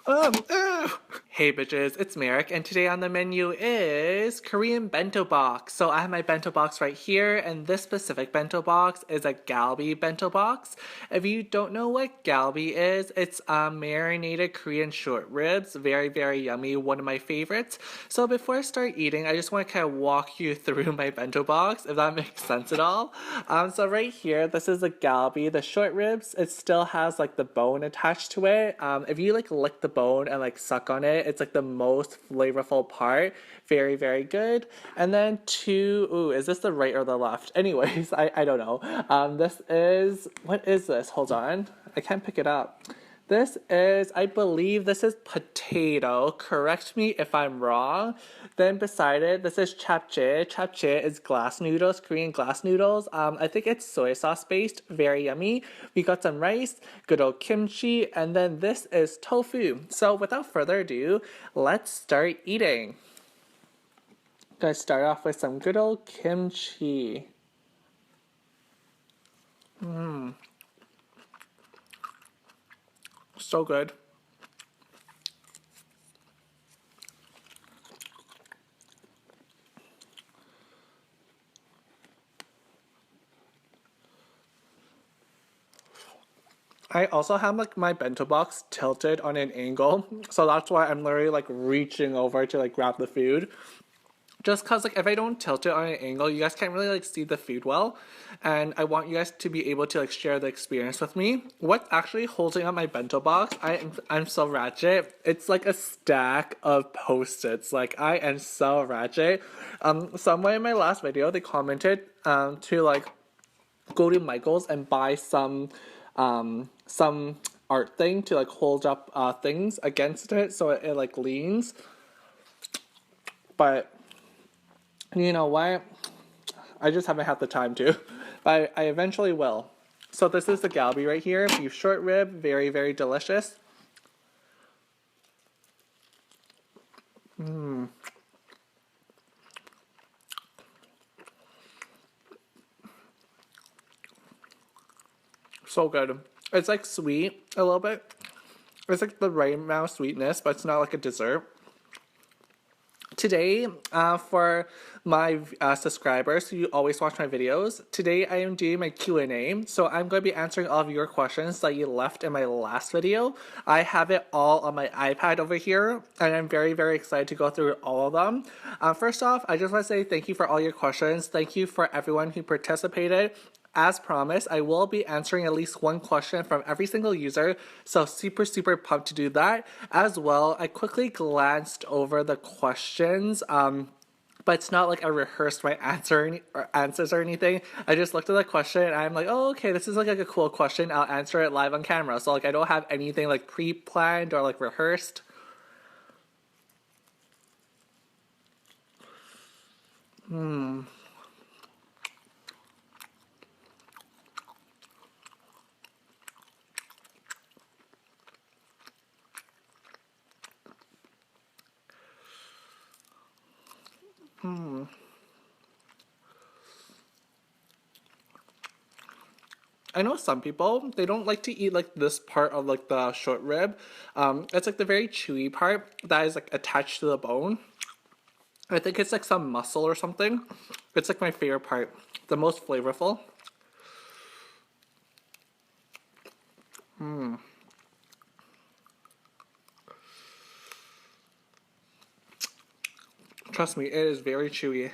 Uh. Hey bitches, it's Merrick, and today on the menu is Korean bento box. So I have my bento box right here, and this specific bento box is a galbi bento box. If you don't know what galbi is, it's marinated Korean short ribs. Very, very yummy, one of my favorites. So before I start eating, I just want to kind of walk you through my bento box, if that makes sense at all. So right here, this is the galbi, the short ribs. It still has like the bone attached to it. If you like lick the bone and like suck on it, it's like the most flavorful part. Very, very good. And then is this the right or the left? Anyways, I don't know. What is this? Hold on. I can't pick it up. I believe this is potato. Correct me if I'm wrong. Then beside it, this is japchae. Japchae is glass noodles, Korean glass noodles. I think it's soy sauce based. Very yummy. We got some rice, good old kimchi, and then this is tofu. So without further ado, let's start eating. Gonna start off with some good old kimchi. So good. I also have like my bento box tilted on an angle, so that's why I'm literally like reaching over to like grab the food. Just cause like if I don't tilt it on an angle, you guys can't really like see the food well, and I want you guys to be able to like share the experience with me. What's actually holding up my bento box? I'm so ratchet. It's like a stack of post-its. Like I am so ratchet. Somewhere in my last video they commented to like go to Michael's and buy some art thing to like hold up things against it so it like leans. But you know what? I just haven't had the time to. But I eventually will. So this is the galbi right here. Beef short rib. Very, very delicious. So good. It's like sweet a little bit. It's like the right amount of sweetness, but it's not like a dessert. Today, for my subscribers who always watch my videos, today I am doing my Q&A. So I'm going to be answering all of your questions that you left in my last video. I have it all on my iPad over here, and I'm very, very excited to go through all of them. First off, I just want to say thank you for all your questions. Thank you for everyone who participated. As promised, I will be answering at least one question from every single user, so super, super pumped to do that. As well, I quickly glanced over the questions, but it's not like I rehearsed my answers or anything. I just looked at the question and I'm like, oh, okay, this is like a cool question. I'll answer it live on camera. So like I don't have anything like pre-planned or like rehearsed. I know some people, they don't like to eat like this part of like the short rib. It's like the very chewy part that is like attached to the bone. I think it's like some muscle or something. It's like my favorite part, the most flavorful. Trust me, it is very chewy.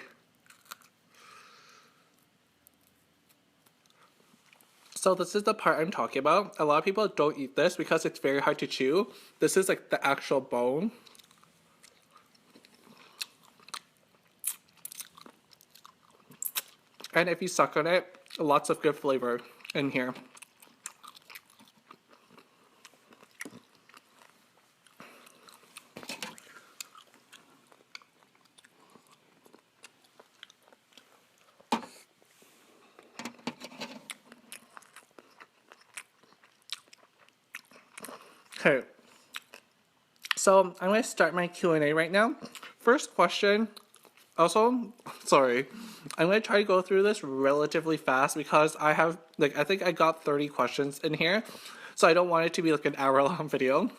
So this is the part I'm talking about. A lot of people don't eat this because it's very hard to chew. This is like the actual bone. And if you suck on it, lots of good flavor in here. Okay, so I'm going to start my Q&A right now. First question, also, sorry, I'm going to try to go through this relatively fast because I have, like, I think I got 30 questions in here, so I don't want it to be like an hour-long video.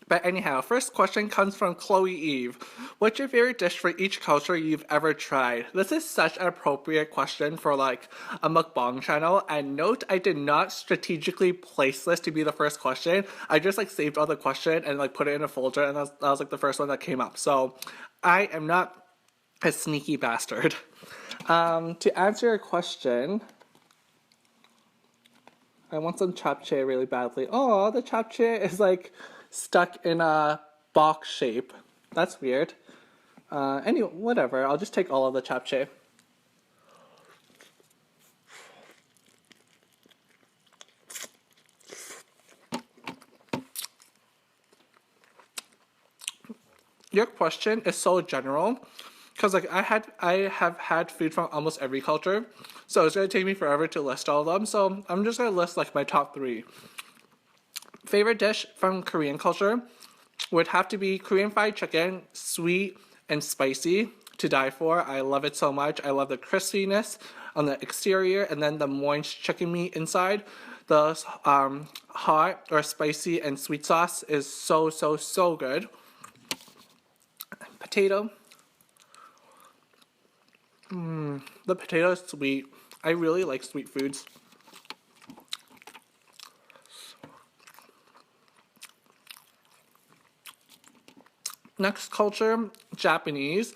But anyhow, first question comes from Chloe Eve. What's your favorite dish for each culture you've ever tried? This is such an appropriate question for like a mukbang channel. And note, I did not strategically place this to be the first question. I just like saved all the question and like put it in a folder, and that was like the first one that came up. So I am not a sneaky bastard. To answer your question, I want some chae really badly. Oh, the chae is like stuck in a box shape. That's weird. Anyway, whatever. I'll just take all of the chae. Your question is so general because like I have had food from almost every culture, so it's gonna take me forever to list all of them. So I'm just gonna list like my top 3. Favorite dish from Korean culture would have to be Korean fried chicken, sweet and spicy, to die for. I love it so much. I love the crispiness on the exterior and then the moist chicken meat inside. The hot or spicy and sweet sauce is so good. Potato. The potato is sweet. I really like sweet foods. Next culture, Japanese.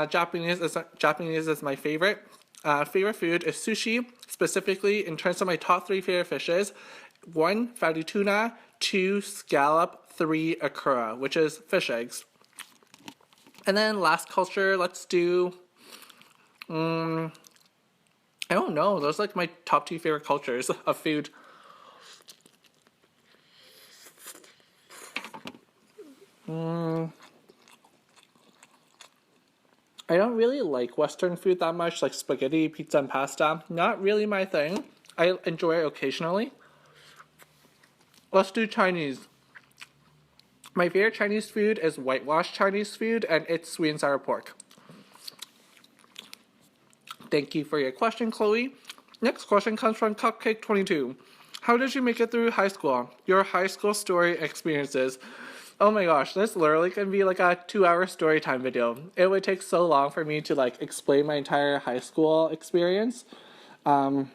Japanese is my favorite. Favorite food is sushi, specifically in terms of my top 3 favorite fishes. 1, fatty tuna, 2, scallop, 3, akura, which is fish eggs. And then last culture, let's do, I don't know, those are like my top 2 favorite cultures of food. I don't really like Western food that much, like spaghetti, pizza, and pasta. Not really my thing. I enjoy it occasionally. Let's do Chinese. My favorite Chinese food is whitewashed Chinese food, and it's sweet and sour pork. Thank you for your question, Chloe. Next question comes from Cupcake22. How did you make it through high school? Your high school story experiences. Oh my gosh, this literally can be like a 2-hour story time video. It would take so long for me to like explain my entire high school experience. How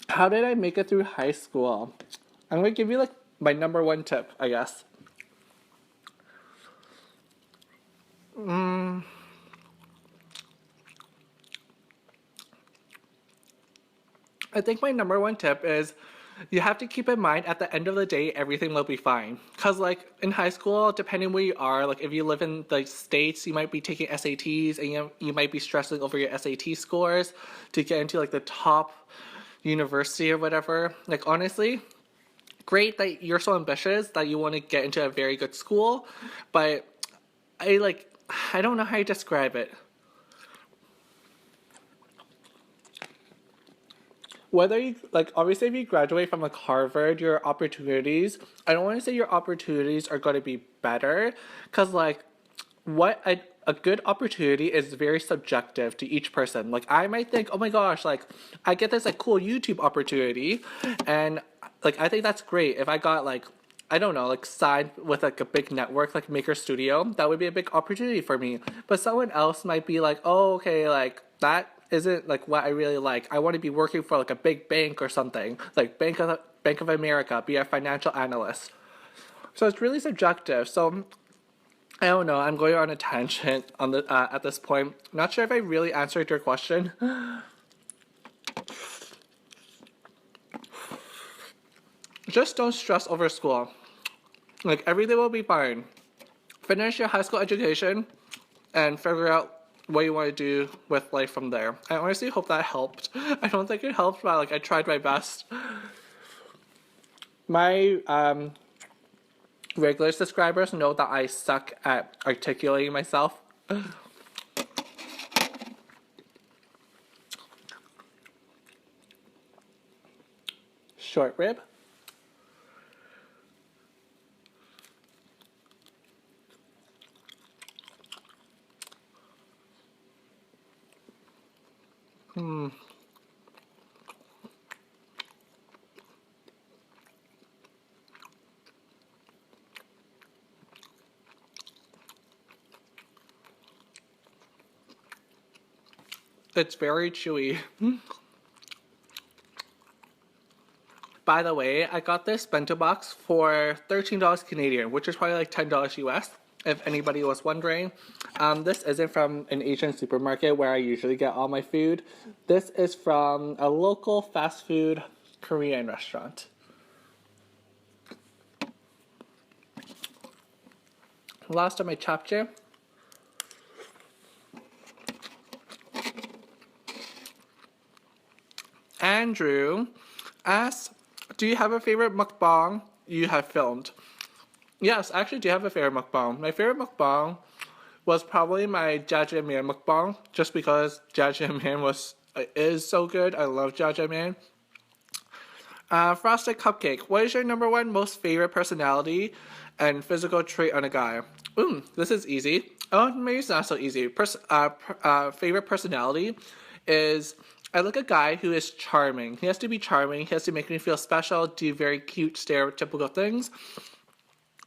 did I make it through high school? I'm gonna give you like my number 1 tip, I guess. I think my number 1 tip is you have to keep in mind at the end of the day, everything will be fine. Because like in high school, depending where you are, like if you live in the States, you might be taking SATs and you might be stressing over your SAT scores to get into like the top university or whatever. Like honestly, great that you're so ambitious that you want to get into a very good school, but I don't know how to describe it. Whether you, like, obviously if you graduate from like Harvard, your opportunities, I don't want to say your opportunities are going to be better, because like what a good opportunity is very subjective to each person. Like I might think, oh my gosh, like I get this like cool YouTube opportunity, and like I think that's great. If I got like, I don't know, like signed with like a big network like Maker Studio, that would be a big opportunity for me. But someone else might be like, oh okay, like that isn't like what I really like. I want to be working for like a big bank or something, like Bank of America, be a financial analyst. So it's really subjective. So I don't know. I'm going on a tangent on the at this point. Not sure if I really answered your question. Just don't stress over school. Like everything will be fine. Finish your high school education and figure out what you want to do with life from there. I honestly hope that helped. I don't think it helped, but like I tried my best. My regular subscribers know that I suck at articulating myself. Short rib. It's very chewy. By the way, I got this bento box for $13 Canadian, which is probably like $10 US, if anybody was wondering. This isn't from an Asian supermarket where I usually get all my food. This is from a local fast food Korean restaurant. Last of my japchae. Andrew asks, do you have a favorite mukbang you have filmed? Yes, I actually do have a favorite mukbang. My favorite mukbang was probably my jjajangmyeon mukbang, just because jjajangmyeon is so good. I love jjajangmyeon. Frosted Cupcake. What is your number one most favorite personality and physical trait on a guy? This is easy. Oh, maybe it's not so easy. Favorite personality is, I like a guy who is charming. He has to be charming. He has to make me feel special, do very cute, stereotypical things.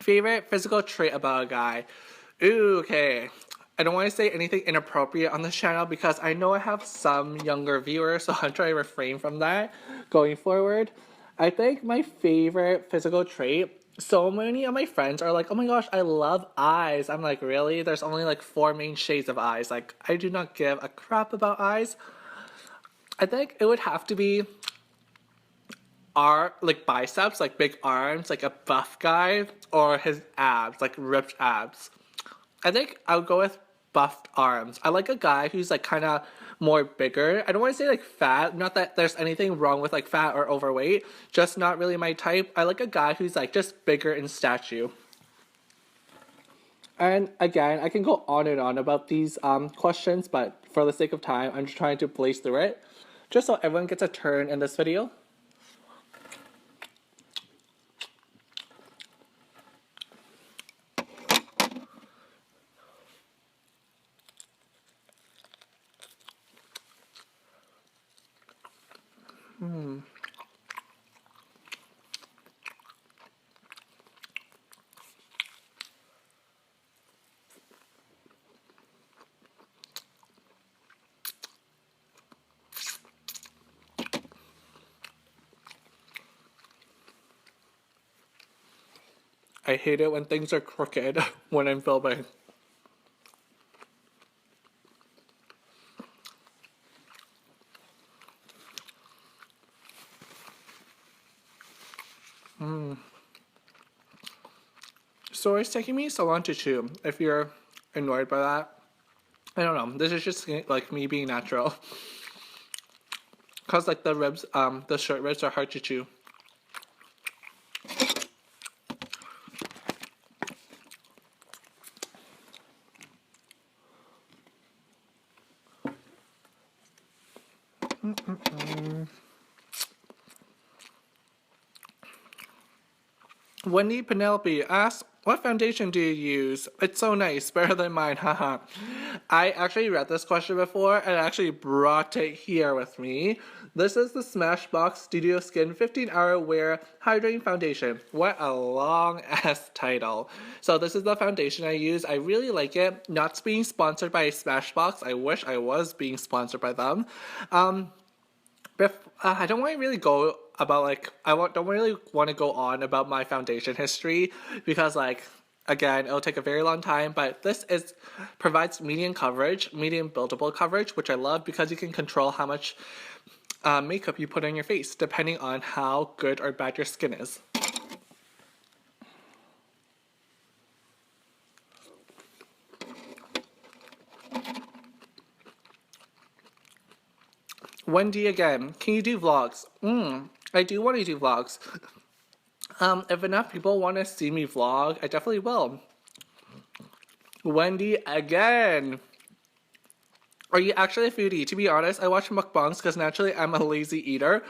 Favorite physical trait about a guy. Ooh, okay. I don't want to say anything inappropriate on this channel because I know I have some younger viewers, so I'm trying to refrain from that going forward. I think my favorite physical trait, so many of my friends are like, oh my gosh, I love eyes. I'm like, really? There's only like 4 main shades of eyes. Like, I do not give a crap about eyes. I think it would have to be like biceps, like big arms, like a buff guy, or his abs, like ripped abs. I think I would go with buffed arms. I like a guy who's like kind of more bigger. I don't want to say like fat, not that there's anything wrong with like fat or overweight, just not really my type. I like a guy who's like just bigger in stature. And again, I can go on and on about these questions, but for the sake of time, I'm just trying to blaze through it, just so everyone gets a turn in this video. I hate it when things are crooked when I'm filming. So it's taking me so long to chew. If you're annoyed by that, I don't know. This is just like me being natural. Cause like the ribs, the short ribs are hard to chew. Wendy Penelope asks, what foundation do you use? It's so nice, better than mine, haha. I actually read this question before and actually brought it here with me. This is the Smashbox Studio Skin 15-Hour Wear Hydrating Foundation. What a long-ass title. So this is the foundation I use. I really like it. Not being sponsored by Smashbox. I wish I was being sponsored by them. I don't want to really go about like don't really want to go on about my foundation history because like again it'll take a very long time, but this provides medium coverage, medium buildable coverage, which I love because you can control how much makeup you put on your face depending on how good or bad your skin is. Wendy again, can you do vlogs? I do want to do vlogs. If enough people want to see me vlog, I definitely will. Wendy again. Are you actually a foodie? To be honest, I watch mukbangs because naturally I'm a lazy eater.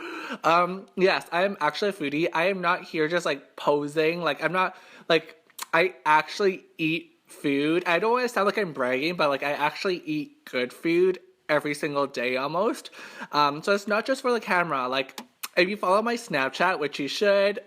Yes, I am actually a foodie. I am not here just like posing. Like I'm not like I actually eat food. I don't want to sound like I'm bragging, but like I actually eat good food every single day almost. So it's not just for the camera. Like if you follow my Snapchat, which you should,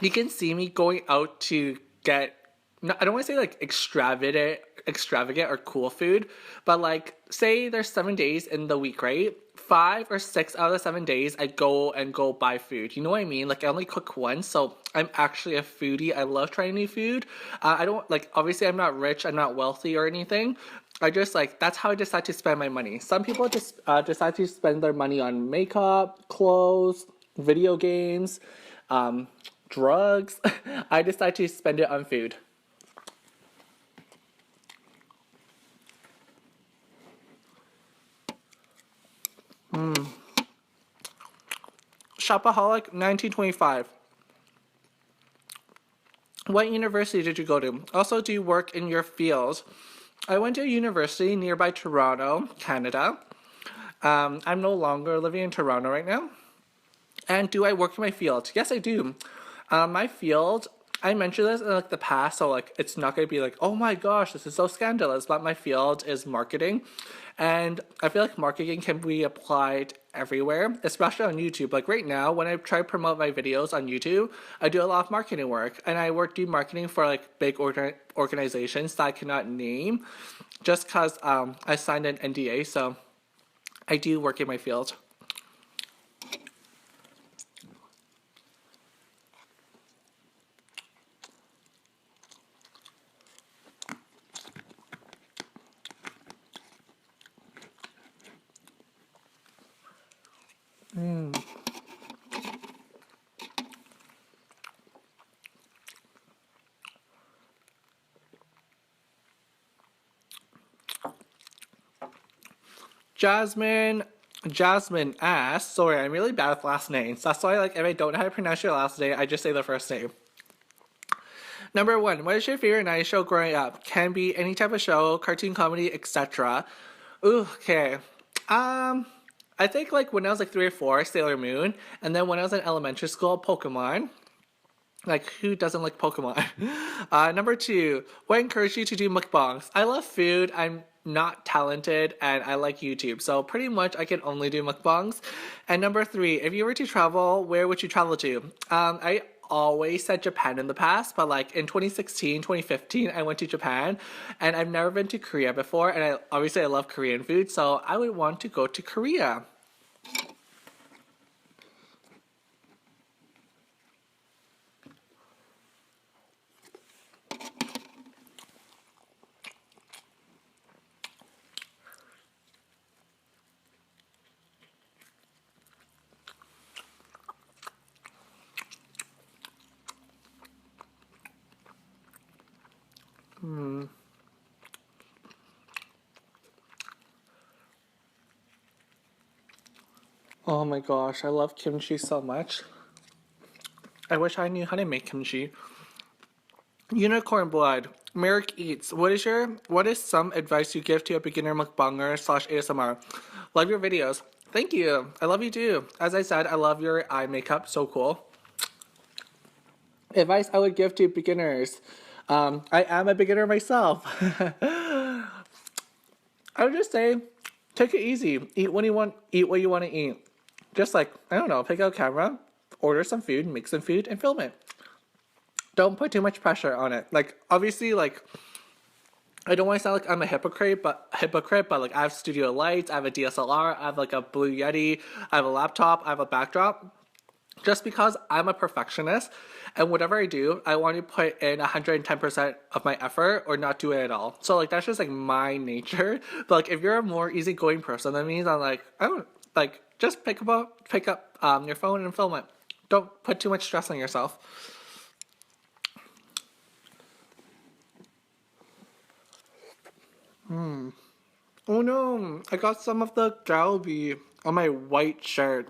you can see me going out to get, I don't want to say like extravagant or cool food, but like say there's 7 days in the week, right? 5 or 6 out of the 7 days, I go buy food. You know what I mean? Like, I only cook once, so I'm actually a foodie. I love trying new food. I don't, like, obviously I'm not rich, I'm not wealthy or anything. I just, like, that's how I decide to spend my money. Some people just decide to spend their money on makeup, clothes, video games, drugs. I decide to spend it on food. Shopaholic 1925. What university did you go to? Also, do you work in your field? I went to a university nearby Toronto, Canada. I'm no longer living in Toronto right now. And do I work in my field? Yes, I do. My field, I mentioned this in like the past, so like it's not going to be like, oh my gosh, this is so scandalous, but my field is marketing. And I feel like marketing can be applied everywhere, especially on YouTube. Like right now, when I try to promote my videos on YouTube, I do a lot of marketing work. And I do marketing for like big organizations that I cannot name just because I signed an NDA. So I do work in my field. Jasmine asks, sorry, I'm really bad with last names. That's why, like, if I don't know how to pronounce your last name, I just say the first name. Number 1, what is your favorite 90s show growing up? Can be any type of show, cartoon, comedy, etc. Ooh, okay. I think like when I was like 3 or 4, Sailor Moon, and then when I was in elementary school, Pokemon. Like, who doesn't like Pokemon? Number 2, what encouraged you to do mukbangs? I love food, I'm not talented, and I like YouTube. So pretty much I can only do mukbangs. And number 3, if you were to travel, where would you travel to? I always said Japan in the past, but like in 2016, 2015, I went to Japan, and I've never been to Korea before, and obviously I love Korean food, so I would want to go to Korea. Oh my gosh, I love kimchi so much. I wish I knew how to make kimchi. Unicorn blood. MerrickEats. What is some advice you give to a beginner mukbanger slash ASMR? Love your videos. Thank you. I love you too. As I said, I love your eye makeup. So cool. Advice I would give to beginners. I am a beginner myself. I would just say, take it easy. Eat what you want. Eat what you want to eat. Just like, I don't know, pick out a camera, order some food, make some food, and film it. Don't put too much pressure on it. Like, obviously, like, I don't want to sound like I'm a hypocrite, but like I have studio lights, I have a DSLR, I have like a Blue Yeti, I have a laptop, I have a backdrop. Just because I'm a perfectionist, and whatever I do, I want to put in 110% of my effort or not do it at all. So like that's just like my nature. But like if you're a more easygoing person, that means I'm like, I don't like just pick up your phone and film it. Don't put too much stress on yourself. Oh no, I got some of the galbi on my white shirt.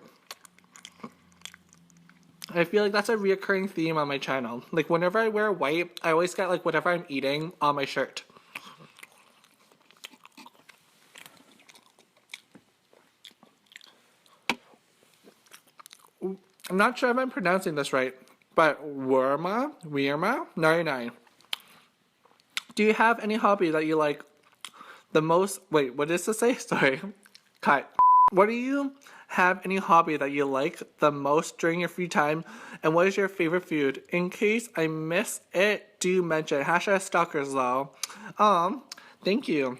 I feel like that's a reoccurring theme on my channel. Like whenever I wear white, I always get like whatever I'm eating on my shirt. I'm not sure if I'm pronouncing this right, but Wirma 99. Do you have any hobby that you like the most? Wait, what does this say? Sorry. Cut. What do you have any hobby that you like the most during your free time? And what is your favorite food? In case I miss it, do mention. # stalkers though. Thank you.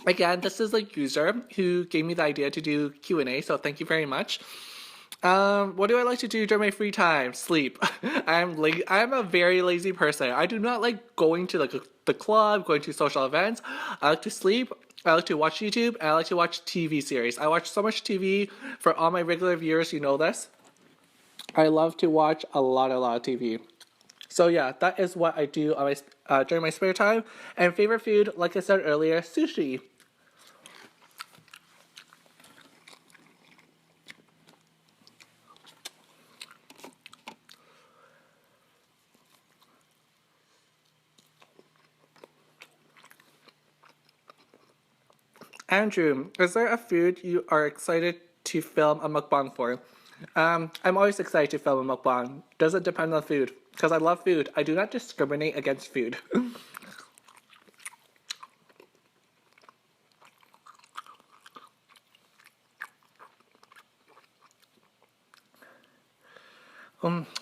Again, this is a user who gave me the idea to do Q&A, so thank you very much. What do I like to do during my free time? Sleep. I'm a very lazy person. I do not like going to like the club, going to social events. I like to sleep. I like to watch YouTube. And I like to watch TV series. I watch so much TV for all my regular viewers. You know this. I love to watch a lot of TV. So yeah, that is what I do on my during my spare time. And favorite food, like I said earlier, sushi. Andrew, is there a food you are excited to film a mukbang for? I'm always excited to film a mukbang. Doesn't depend on food, because I love food. I do not discriminate against food.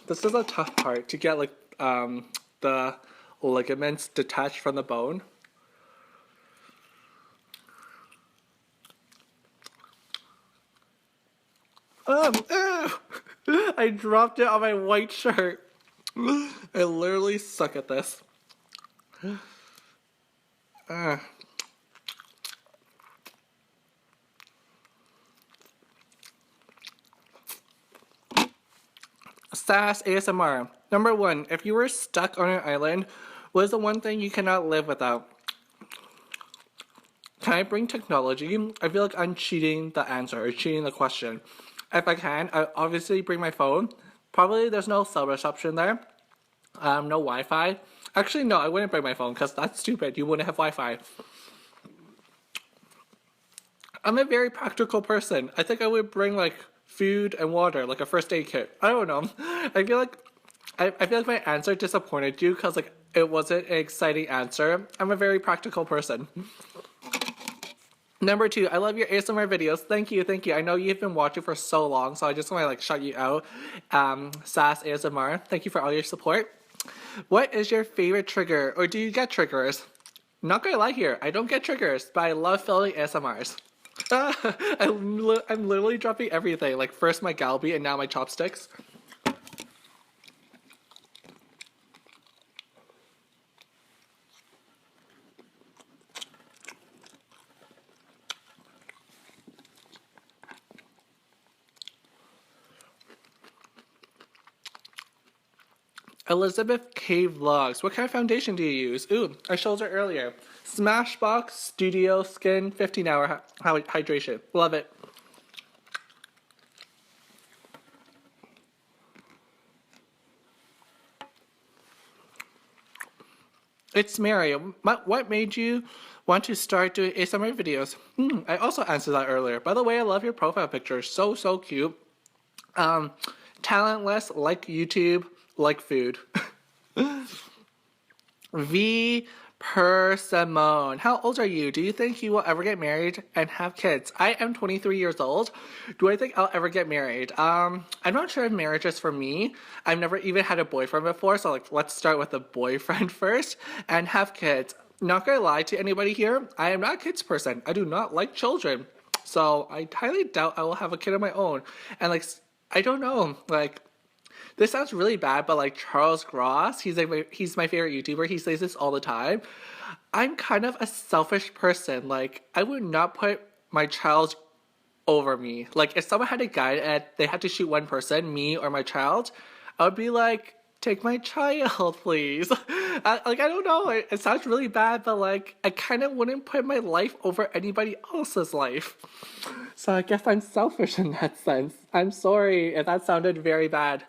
This is a tough part to get like the ligaments detached from the bone. I dropped it on my white shirt. I literally suck at this. Sass ASMR. Number 1, if you were stuck on an island, what is the one thing you cannot live without? Can I bring technology? I feel like I'm cheating the answer or cheating the question. If I can, I obviously bring my phone. Probably there's no cell reception there. No Wi-Fi. Actually, no, I wouldn't bring my phone because that's stupid. You wouldn't have Wi-Fi. I'm a very practical person. I think I would bring like food and water, like a first aid kit. I don't know. I feel like my answer disappointed you because like it wasn't an exciting answer. I'm a very practical person. Number 2, I love your ASMR videos. Thank you, thank you. I know you've been watching for so long, so I just want to like shout you out. Sass ASMR, thank you for all your support. What is your favorite trigger, or do you get triggers? Not gonna lie here, I don't get triggers, but I love filming ASMRs. I'm literally dropping everything, like first my galbi and now my chopsticks. Elizabeth K Vlogs. What kind of foundation do you use? Ooh, I showed her earlier. Smashbox Studio Skin 15-hour hydration. Love it. It's Mary. What made you want to start doing ASMR videos? I also answered that earlier. By the way, I love your profile picture. So cute. Talentless, like YouTube, like food. V per Simone. How old are you? Do you think you will ever get married and have kids? I am 23 years old. Do I think I'll ever get married? I'm not sure if marriage is for me. I've never even had a boyfriend before, so like let's start with a boyfriend first and have kids. Not gonna lie to anybody here, I am not a kids person. I do not like children. So I highly doubt I will have a kid of my own. And like I don't know, like this sounds really bad, but like Charles Gross, he's my favorite YouTuber. He says this all the time. I'm kind of a selfish person. Like I would not put my child over me. Like if someone had a guide and they had to shoot one person, me or my child, I would be like, take my child, please. I don't know. It sounds really bad, but like I kind of wouldn't put my life over anybody else's life. So I guess I'm selfish in that sense. I'm sorry if that sounded very bad.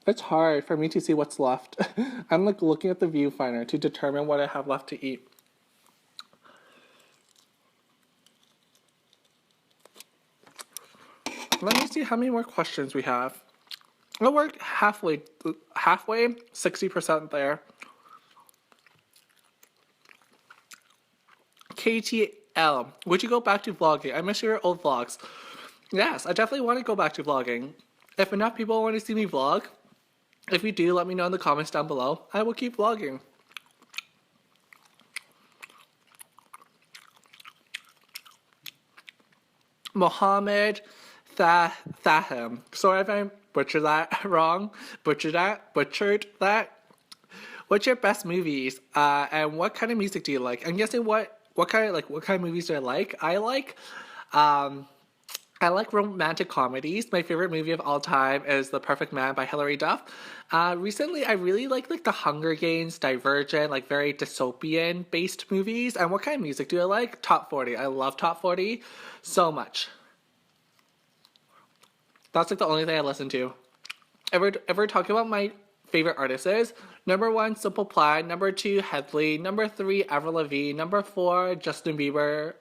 It's hard for me to see what's left. I'm like looking at the viewfinder to determine what I have left to eat. Let me see how many more questions we have. Oh, we're halfway, 60% there. KTL, would you go back to vlogging? I miss your old vlogs. Yes, I definitely want to go back to vlogging. If enough people want to see me vlog, If you do, let me know in the comments down below. I will keep vlogging. Mohammed Thahim. Sorry if I butchered that wrong. Butchered that. What's your best movies? And what kind of music do you like? I'm guessing what kind of movies do I like? I like romantic comedies. My favorite movie of all time is The Perfect Man by Hilary Duff. Recently, I really like The Hunger Games, Divergent, like very dystopian-based movies. And what kind of music do I like? Top 40. I love Top 40 so much. That's like the only thing I listen to. Ever talk about my favorite artists is? Number 1, Simple Plan. Number 2, Headley. Number 3, Avril Lavigne. Number 4, Justin Bieber.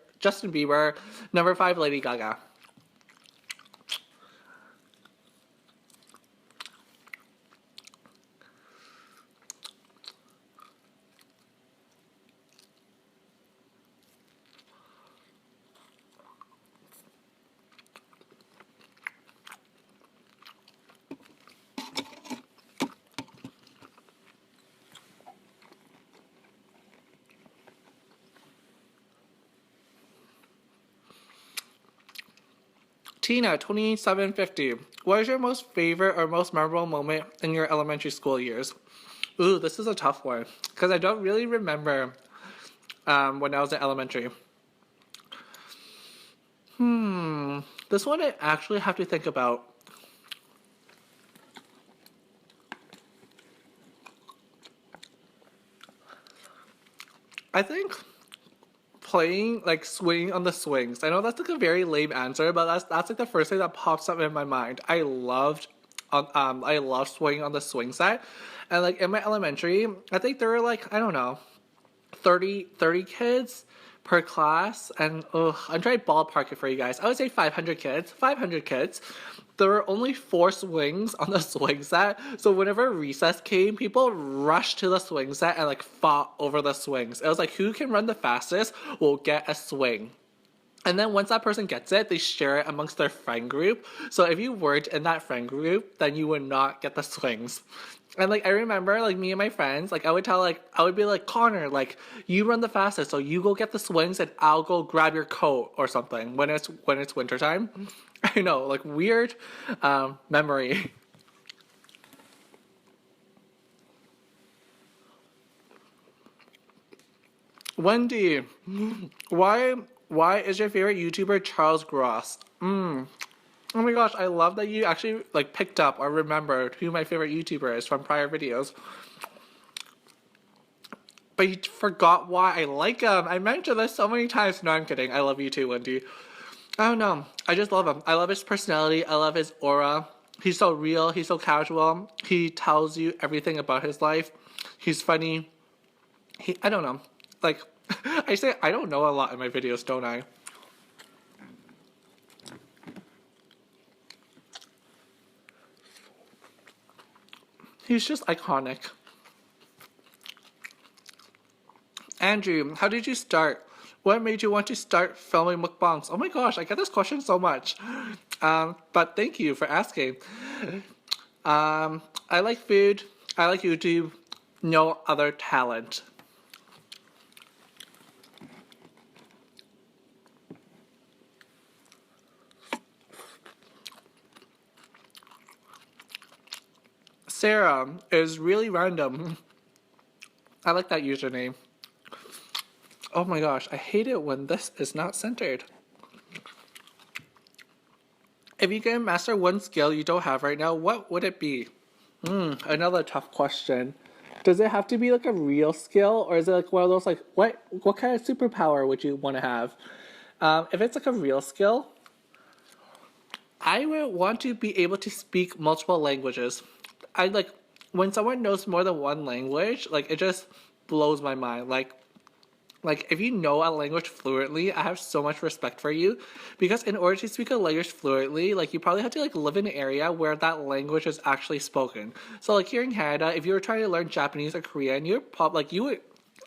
Number 5, Lady Gaga. Tina, 2750. What is your most favorite or most memorable moment in your elementary school years? Ooh, this is a tough one. Because I don't really remember when I was in elementary. This one I actually have to think about. I think playing, like, swinging on the swings. I know that's like a very lame answer, but that's like the first thing that pops up in my mind. I loved swinging on the swing set. And like in my elementary, I think there were like, I don't know, 30 kids per class, and I'm trying to ballpark it for you guys. I would say 500 kids. There were only 4 swings on the swing set, so whenever recess came, people rushed to the swing set and like fought over the swings. It was like, who can run the fastest will get a swing. And then once that person gets it, they share it amongst their friend group. So if you weren't in that friend group, then you would not get the swings. And like I remember, like me and my friends, like I would be like, Connor, like you run the fastest, so you go get the swings and I'll go grab your coat or something when it's wintertime. I know, like weird memory. Wendy, why is your favorite YouTuber Charles Gross? Oh my gosh, I love that you actually like picked up or remembered who my favorite YouTuber is from prior videos. But you forgot why I like him. I mentioned this so many times. No, I'm kidding. I love you too, Wendy. I don't know. I just love him. I love his personality. I love his aura. He's so real. He's so casual. He tells you everything about his life. He's funny. I don't know. Like, I say I don't know a lot in my videos, don't I? He's just iconic. Andrew, how did you start? What made you want to start filming mukbangs? Oh my gosh, I get this question so much. But thank you for asking. I like food. I like YouTube. No other talent. Sarah is really random. I like that username. Oh my gosh, I hate it when this is not centered. If you can master one skill you don't have right now, what would it be? Another tough question. Does it have to be like a real skill, or is it like one of those like what kind of superpower would you want to have? If it's like a real skill, I would want to be able to speak multiple languages. I like when someone knows more than one language, like it just blows my mind. Like if you know a language fluently, I have so much respect for you, because in order to speak a language fluently, like you probably have to like live in an area where that language is actually spoken. So like here in Canada, if you were trying to learn Japanese or Korean,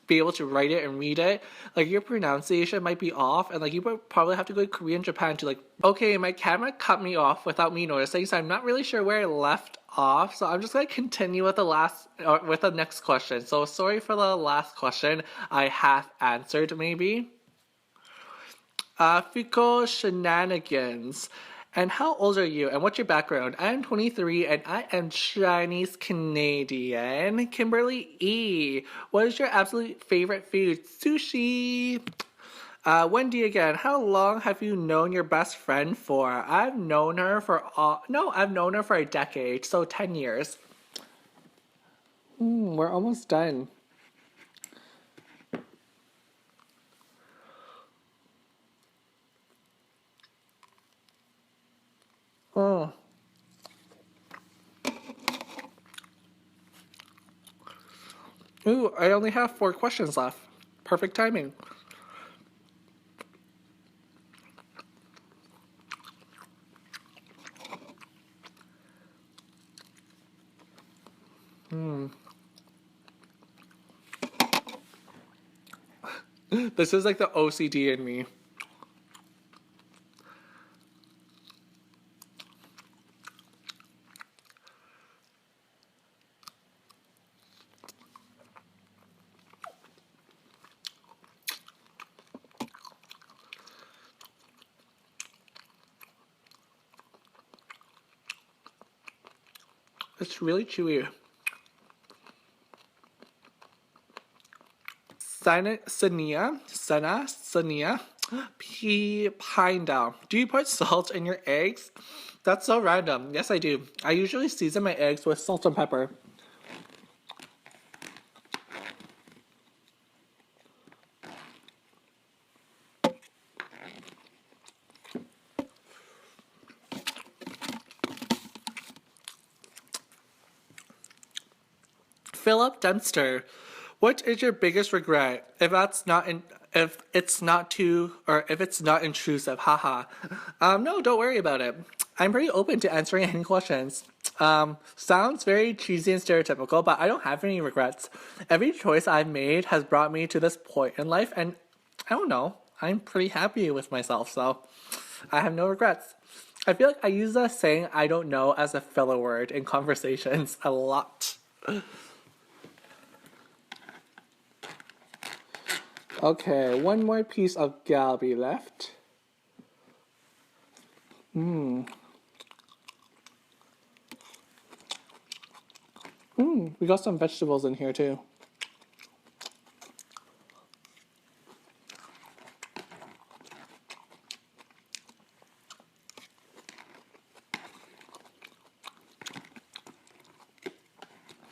be able to write it and read it, like your pronunciation might be off, and like you would probably have to go to Korea and Japan to like. Okay, my camera cut me off without me noticing, so I'm not really sure where I left off. So I'm just gonna continue with with the next question. So sorry for the last question. I half answered maybe. Fiko Shenanigans. And how old are you? And what's your background? I am 23 and I am Chinese Canadian. Kimberly E. What is your absolute favorite food? Sushi. Wendy again. How long have you known your best friend for? I've known her for I've known her for a decade, so 10 years. We're almost done. Oh. Ooh, I only have 4 questions left. Perfect timing. This is like the OCD in me. It's really chewy. Sania. Pine down. Do you put salt in your eggs? That's so random. Yes, I do. I usually season my eggs with salt and pepper. Philip Dempster, what is your biggest regret? If it's not too or if it's not intrusive, haha. No, don't worry about it. I'm pretty open to answering any questions. Sounds very cheesy and stereotypical, but I don't have any regrets. Every choice I've made has brought me to this point in life, and I don't know. I'm pretty happy with myself, so I have no regrets. I feel like I use the saying "I don't know" as a filler word in conversations a lot. Okay, one more piece of galbi left. We got some vegetables in here too.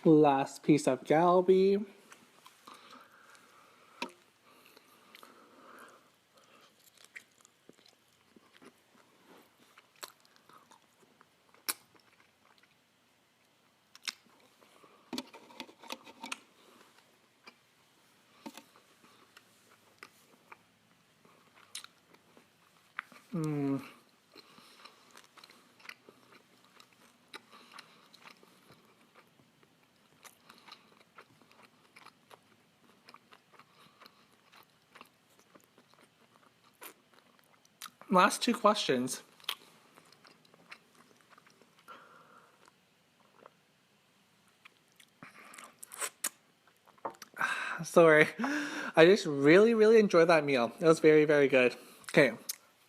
Last piece of galbi. Last 2 questions. Sorry. I just really enjoyed that meal. It was very good. Okay.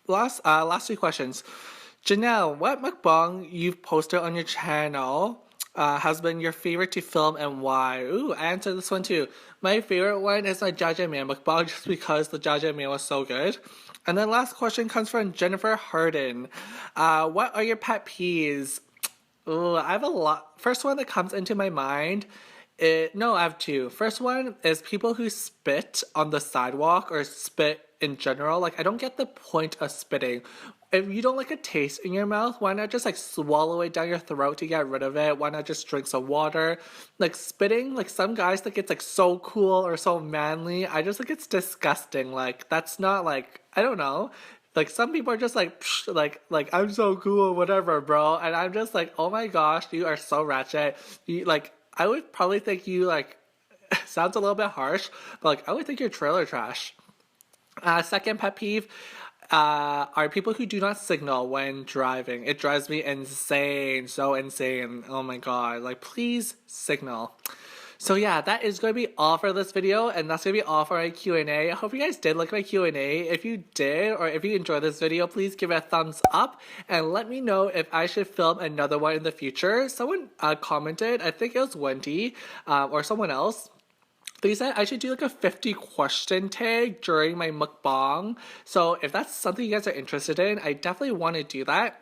Last 2 questions. Janelle, what mukbang you've posted on your channel has been your favorite to film and why? Ooh, I answered this one too. My favorite one is my jajangmyeon mukbang just because the jajangmyeon was so good. And then last question comes from Jennifer Harden. What are your pet peeves? Ooh, I have a lot. First one that comes into my mind. No, I have 2. First one is people who spit on the sidewalk or spit in general. Like, I don't get the point of spitting. If you don't like a taste in your mouth, why not just like swallow it down your throat to get rid of it? Why not just drink some water? Like spitting, like some guys think it's like so cool or so manly. I just think it's disgusting. Like that's not like, I don't know. Like some people are just like, psh, like I'm so cool, whatever, bro. And I'm just like, oh my gosh, you are so ratchet. You like, I would probably think you like Sounds a little bit harsh, but like, I would think you're trailer trash. Second pet peeve are people who do not signal when driving. It drives me insane, so insane. Oh my god, like please signal. So yeah, that is going to be all for this video, and that's going to be all for my Q&A. I hope you guys did like my Q&A. If you did, or if you enjoyed this video, please give it a thumbs up, and let me know if I should film another one in the future. Someone commented, I think it was Wendy, or someone else. They said I should do like a 50 question tag during my mukbang. So if that's something you guys are interested in, I definitely want to do that.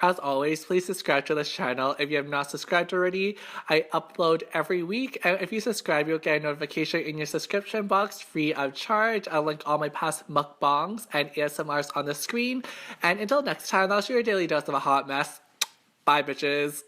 As always, please subscribe to this channel if you have not subscribed already. I upload every week, and if you subscribe, you'll get a notification in your subscription box free of charge. I'll link all my past mukbangs and ASMRs on the screen. And until next time, I'll share your daily dose of a hot mess. Bye, bitches.